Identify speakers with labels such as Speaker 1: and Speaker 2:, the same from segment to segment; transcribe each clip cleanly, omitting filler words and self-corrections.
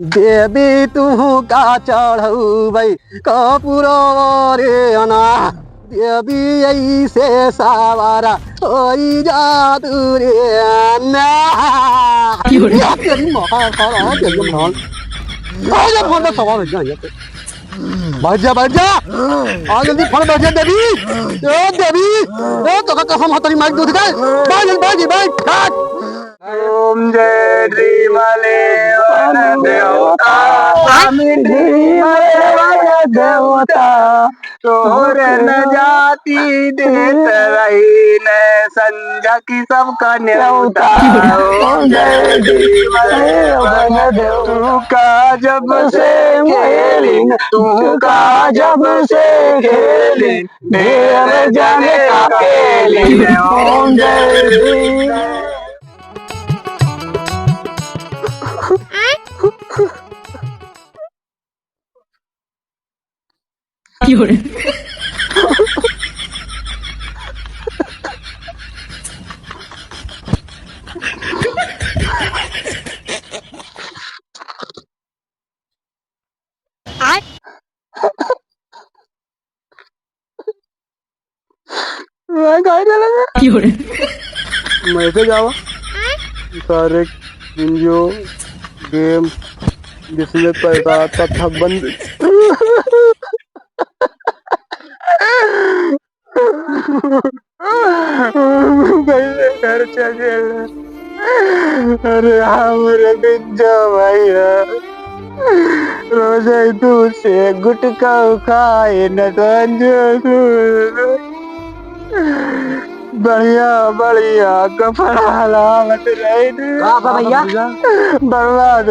Speaker 1: देवी तू का चढ़ऊ भाई कपूरो रे अना देवी ऐसे सवारा होई जादू रे अन्ना तेरी मौका खड़ा तेरी मां आजा फोन पे सवाल है जा बैठ जा आ जल्दी फोन बैठ जा देवी ओ देवी ओ तो का कसम हतरी माइक दूध दे बैठ
Speaker 2: ओम जय श्रीमले वन देवता स्वामी श्रीमले वन देवता तोहर न जाति देत रही न संजा की सबका न्योता। ओम जय श्रीमले वन देवता तू का जब से खेलिन तू का जब से खेलिन ढेर जाने का खेलिन। ओम जय श्री
Speaker 1: मैसेज आवा सारे विंडो गेम जिसमें पैसा आता था बंद
Speaker 2: घर चले अरे हमरे बिंजो भैया रोज तू से गुटका खाए न बढ़िया बढ़िया कपड़ा लावत रही
Speaker 1: भैया
Speaker 2: बर्बाद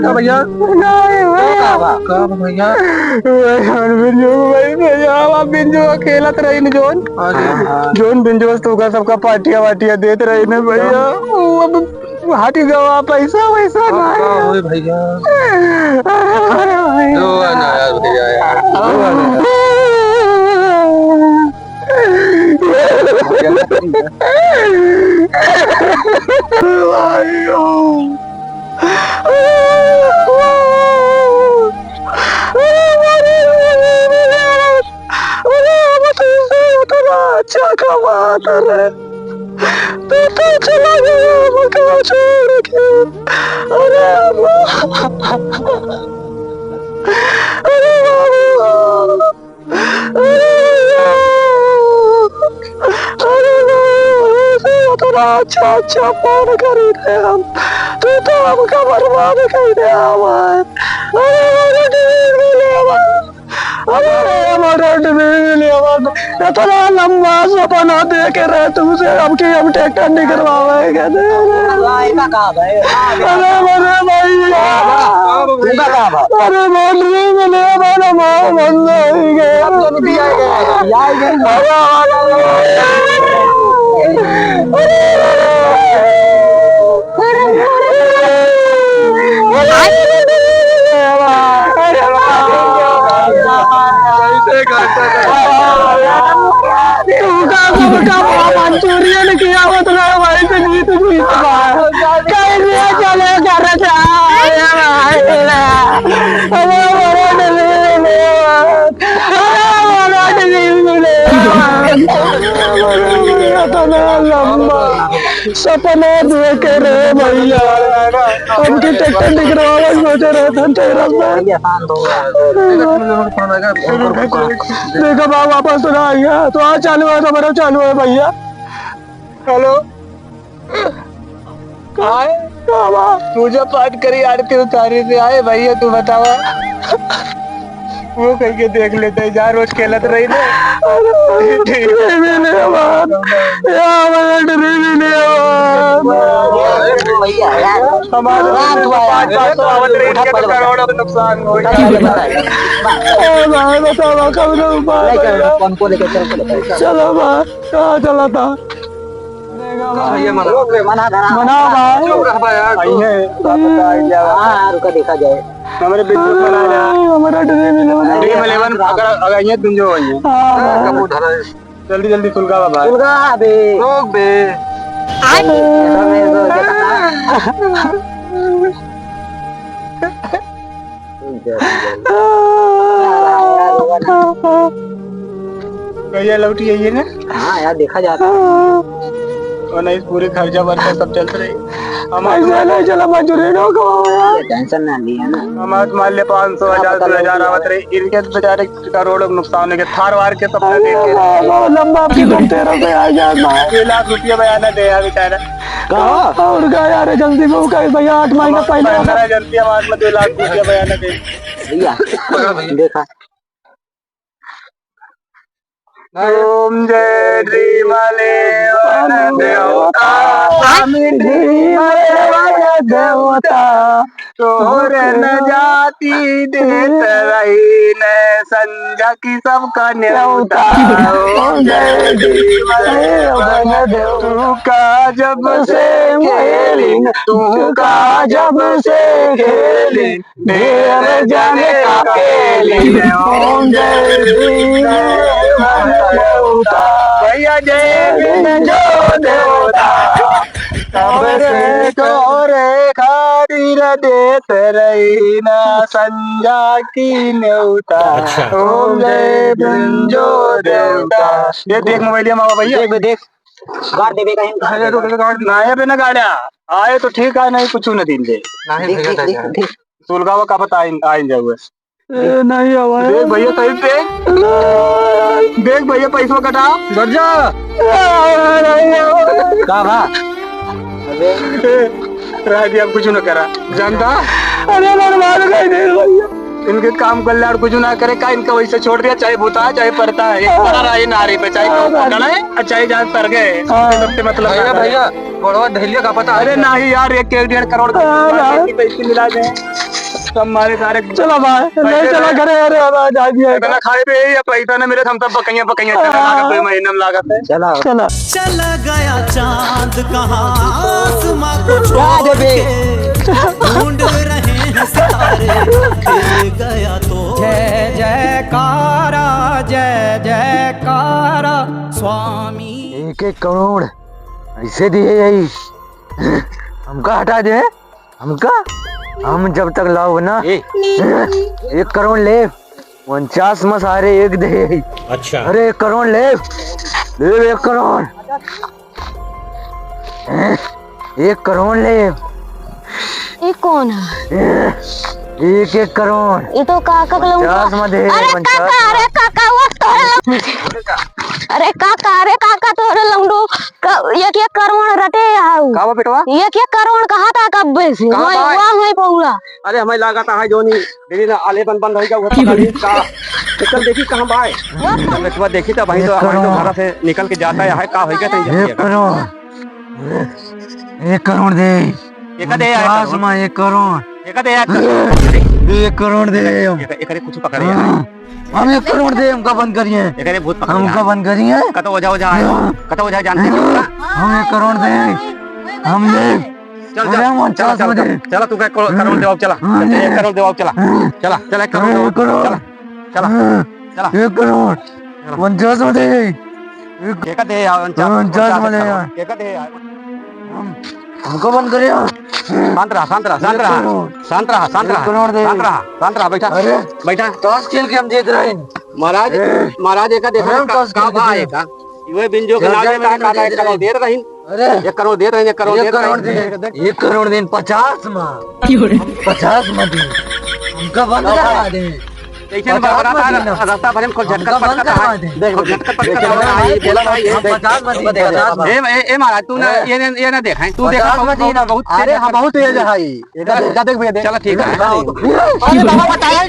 Speaker 1: भैया
Speaker 2: बिंजो खेलत रही न जोन बिंजो तो का सबका पार्टिया वाटिया देत रही न भैया हाटी गवा पैसा वैसा
Speaker 1: भैया
Speaker 2: अच्छा कमाता रहे तो चला गया मकान छोड़ के। अरे अच्छा अच्छा फोन खरीदे हम तू तो हमका बर्बाद कर दे इतना लंबा सपना देख रहे तुमसे हम ट्रैक्टर नहीं करवाएंगे। अरे मेरे भैया अरे बोल मेरे माँ बंद हो मंचूरियन किया उतना वही से जीत चले कर लंबा सपना देख रे भैया हमके ट्रैक्टर निकलवा सोच रहे थे तेरा देखो बाबा वापस तो ना आएगा तो आज चालू है तो मेरा चालू है भैया। हेलो कहाँ है बाबा पूजा पाठ करी आरती उतारी से आए भैया तू बतावा वो कहीं के देख लेते हैं जहाँ रोज खेलत रही ना चलो कहाँ चला था
Speaker 3: रुका देखा जाए
Speaker 2: हमारे हमारा ड्रीम 11 अगर ये तुम जो जल्दी जल्दी सुलगावा भाई।
Speaker 1: सुलगा बे।
Speaker 2: रोक बे। भैया लौटी है ये ना।
Speaker 1: हाँ यार देखा जाता
Speaker 2: और नहीं पूरे खर्चा वर्चा सब चल रही।
Speaker 1: है। चला मजूरी टेंशन ना लिया ना।
Speaker 2: हमारे मान ले 500 1000 2000 आवत रही। इनके बेचारे करोड़ों नुकसान है के थार वार के सपने देख के लंबा आपकी घूमते रहो आ जा 2 लाख रुपया बयाना दे यार बेचारा।
Speaker 1: कहाँ
Speaker 2: और गया यार जल्दी में का भैया 8 महीना पहले मेरा जल्दी आवाज में 2 लाख रुपया बयाना दे
Speaker 1: भैया देखा।
Speaker 2: ओम जय श्री मले वन देवता स्वामी श्री मले वन देवता तोर न जाति देत रही न संजा की सबका न्योता। ओम जय श्री मले वन देवता तू का जब से खेलिन तू का जब से खेलिन ढेर जाने का खेलिन। ओम जय श्री मले भैया जय जो देवता तोरे खातिर देत रही ना संजा की न्योता। ओम जय बिंजो देवता। ये देख मोबाइल मामा भैया
Speaker 1: देख गाड़ देवे कहीं
Speaker 2: नाया पे ना गाड़ा आए तो ठीक है नहीं कुछ न दिन दे सुलगावा का पता आइन जाओ नहीं आवाज। देख भैया सही देख भैया पैसों कटा बढ़ जा
Speaker 1: का भा
Speaker 2: राजी अब कुछ न करा जानता। अरे बर्बाद कर दे भैया इनके काम कल्याण कुछ ना करे का इनका वैसे छोड़ दिया चाहे भूता चाहे पड़ता है पड़ा रहा नारी पे चाहे चाहे जान तर गए मतलब
Speaker 1: भैया बड़वा ढैलिया का पता।
Speaker 2: अरे नहीं यार 1.5 करोड़ पैसे मिला दे सब मारे सारे। चलो भाई नहीं चला करे अरे आवाज आ गया इतना खाए पे या पैसा ना मिले हम सब बकैया बकैया चला लागत महीना में लागत है।
Speaker 1: चला चला
Speaker 3: चला गया चांद कहाँ आसमां को छोड़ के ढूंढ रहे हैं सारे खिल गया तो जय जयकारा जय जयकारा स्वामी।
Speaker 1: 1 करोड़ ऐसे दिए यही हमका हटा दे हमका हम जब तक लाओ ना 1 करोड़ ले 49 में सारे एक दे।
Speaker 3: अच्छा
Speaker 1: अरे 1 करोड़ ले 1 करोड़ 1 करोड़ ले।
Speaker 4: ये कौन है?
Speaker 1: 1 करोड़
Speaker 4: ये तो काका का लंगड़ा।
Speaker 1: 50 में दे।
Speaker 4: अरे काका वो तोरे अरे काका तोरे लंगड़ो 1 करोड़ रटे आऊ
Speaker 1: का बेटवा
Speaker 4: 1 करोड़ कहा था कब से वहां हुई पौड़ा।
Speaker 1: अरे हमें लगा था है जोनी दीदी ना आले बन रही का वो पता नहीं का चल देखी कहां बाय बेटवा देखी तो भाई तो घर से निकल के जाता है का होई क्या 1 करोड़ 1 करोड़ दे। एक दे यार 1 करोड़ एक दे यार 1 करोड़ दे एकरे कुछ पकड़े हम 1 करोड़ दे हमका बंद करिए एकरे भूत पकड़ हमका बंद करिए कतो हो जाओ जानते हम 1 करोड़ दे हम ले चल तू 1 करोड़ दे चला 1 करोड़ दे चला 1 करोड़ चला 1 करोड़ 49 में दे एक दे 49 में दे एक दे हमको बंद करिए। शांत रहा बैठा टॉस खेल के हम जीत रहे हैं महाराज एक देखो का भाई का ये बिंजो के नाम में का 1 करोड़ दे रही। अरे 1 करोड़ दे रहे 1 करोड़ दिन 50 में 50 में दे हमका बंद करा दे। रास्ता भरे को झटका पटका है देखो झटका पटका भाई ए महाराज तू ना ये ना देखा तू देखा बहुत अरे हम बहुत तेज है जा देख भैया चलो ठीक है अरे बाबा बताया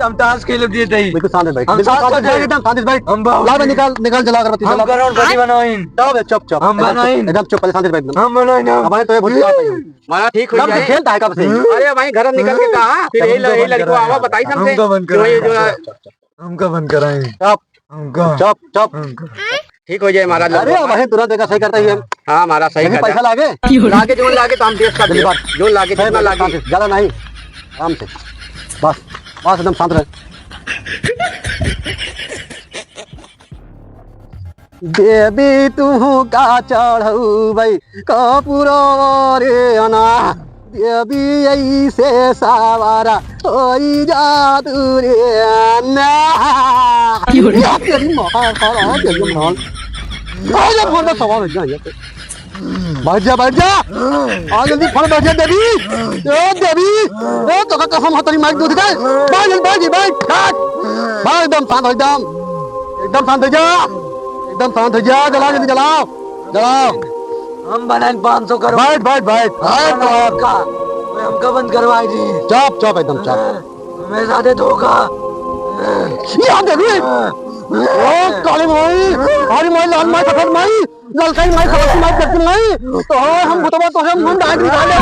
Speaker 1: हम ताश खेल दिए थे बिल्कुल शांत बैठ एकदम शांत बैठ हम निकाल चला कर करोड़पति बनाइन चुप एकदम चुप शांत बैठ हम बनाइन हमारे तो बहुत मारा ठीक हो गया खेलता है कब से। अरे भाई घर निकल के कहा फिर यही लड़को आवा बताई सबसे हमका बंद कराएं चुप हमका बंद कराएं चुप चुप
Speaker 2: ठीक हो जाए महाराज।
Speaker 1: अरे वही तुरंत देखा सही करता ही है।
Speaker 2: हाँ महाराज सही
Speaker 1: पैसा
Speaker 2: कहता
Speaker 1: लागे
Speaker 2: लागे जो लागे तो हम देश का
Speaker 1: जल्दी बात।
Speaker 2: जो लागे जितना लागे।
Speaker 1: ज्यादा नहीं, आराम से, बस बस एकदम शांत रहे। देवी तू का चढ़ऊ भाई कपूरो रे अना देवी ऐसे सवारा होई जादू रे ना तेरी मां खड़ा तेरी मां आजा फोन का सवाल हो जाए। बैठ जा आ जल्दी फोन बैठ जा देवी। ए देवी ए तो का कसम हतरी माइक दूध गए बैठ एकदम शांत हो एकदम शांत हो जा एकदम शांत हो जा। जला जल्दी जलाओ
Speaker 5: हम बनाए 500 करोड़
Speaker 1: बैठ
Speaker 5: का हमका बंद करवाई जी।
Speaker 1: चुप एकदम चुप।
Speaker 5: मेरे साथ धोखा
Speaker 1: यहाँ देवी ओ काली माई हरी माई लाल माई सफेद माई ललकाई माई सफेद माई करती माई तो हम भूतवा तो हम डांट निकाले।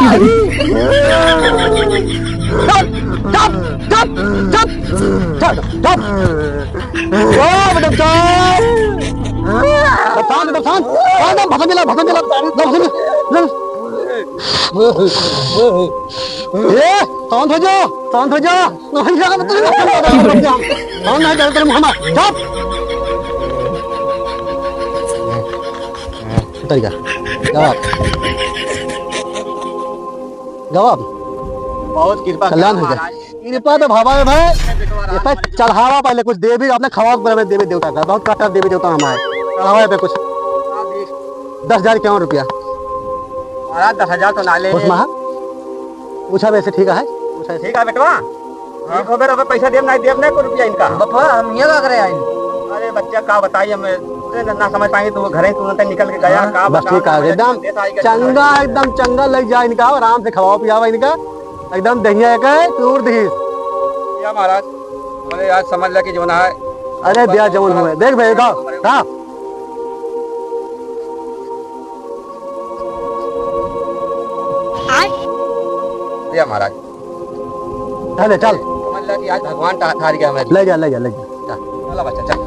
Speaker 1: चुप ओ बेटा शांत भसन चला ए शांत हो जा नहीं लगा तो नहीं कर तेरे मुहम्मद चुप तरीका जवाब
Speaker 2: बहुत कृपा
Speaker 1: कल्याण हो जाए। कृपा तो भावा है भाई ऐसा चढ़ावा पहले कुछ देवी अपने खवा देवी देवता का बहुत कट्टर देवी देवता हमारे चढ़ावा पे कुछ 10,000 रुपया
Speaker 2: महाराज 10,000 तो ना ले।
Speaker 1: उस महा पूछा वैसे ठीक है
Speaker 2: ठीक है बेटवा ठीक हो गया पैसा देव नहीं को रुपया इनका।
Speaker 5: बपा हम ये लग रहे हैं।
Speaker 2: अरे बच्चा का बताइए हमें ना समझ पाएंगे तो वो घर ही तुरंत निकल के गया का
Speaker 1: बस ठीक है एकदम चंगा एकदम चंगा लग जाए इनका आराम से खवाओ पियावा इनका एकदम दहिया के टूर दी।
Speaker 2: क्या महाराज मैंने आज समझ लिया कि जो ना है।
Speaker 1: अरे ब्याह जमन हुए देख भाई का
Speaker 2: या महाराज
Speaker 1: चल
Speaker 2: समझ लिया कि आज भगवान हार गया। मैं
Speaker 1: ले जा
Speaker 2: चलो बच्चा चल।